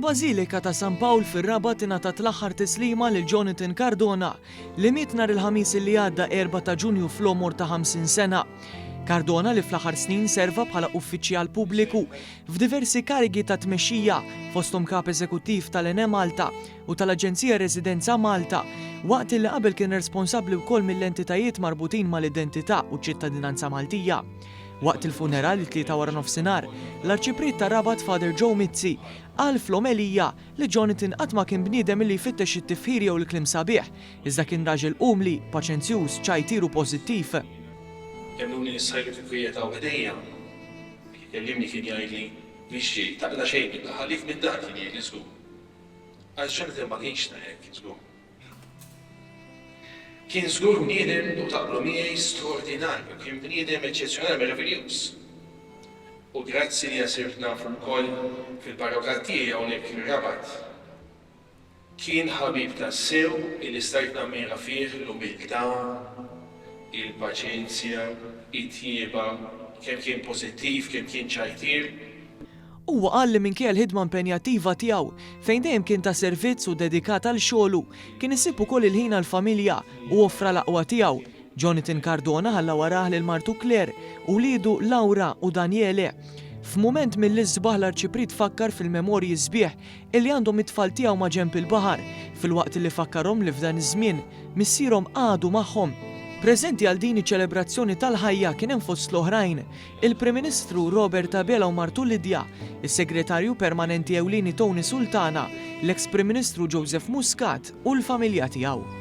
Fil-Bażilika ta' San Pawl fir-Rabat ingħatat l-aħħar tislima lil Jonathan Cardona li miet nhar il-ħamis li għadda 4 ta' Ġunju fl-omor ta' 50 sena. Cardona li fl-aħħar snin serva bħala uffiċjal pubbliku f'diversi karigi ta' tmexxija fosthom kap eżekuttiv tal-ENE Malta u tal-Aġenzija Residenza Malta, waqt li qabel kien responsabbli wkoll mill-entitajiet marbutin mal-identità u ċittadinanza Maltija. Waqt il-funeral it-3 wara nofsinhar, l-Arċipret ta' Rabat Father Joe Mizzi qal fl-omelija li Jonathan qatt ma kien bniedem li jfittex it-tifħir jew il-kliem sabiħ, iżda kien raġel umli, paċenzjuż, ċajtir u pożittiv. Jemluni s-sajlu t-kwieta u għedejja. Jellimni kien jgħidli biex taqla xejn, ħallif minn dak kien jgħidli żgur. Għal Jonathan ma kienx ta' hekk żgur. Kien żgur bniedem u taqblu miegħi straordinarju, kien bniedem eċċezzjonali meravigliuż. U grazzi li għasirt nafu wkoll fil-parrokat tiegħi hawnhekk fir-Rabat. Kien ħabib tas-sew li stajt nammira fih l-umiltà, il-paċenzja, it-tjieba, kemm kien pożittiv, kemm kien ċajtir. Huwa qal li minkejja l-ħidma impenjattiva tiegħu fejn dejjem kien ta' servizz u dedikat għal xogħlu, kien isib ukoll il-ħin għall-familja u offra l-aqwa tiegħu. Jonathan Cardona ħalla warah lil martu Claire u liedu Laura u Daniele. F'mument mill-isbaħ l-Arċipret fakkar fil-memorji sbieħ illi għandhom it-tfal tiegħu ma' ġenb il-baħar, filwaqt li fakkarhom li f'dan iż-żmien missierhom għadu magħhom. Preżenti għal din iċ-ċelebrazzjoni tal-ħajja kien hemm fost l-oħrajn il-Prim Ministru Robert Abela u martu Lidja, is-Segretarju Permanenti Ewlieni Tony Sultana, l-eks Prim Ministru Joseph Muscat u l-familja tiegħu.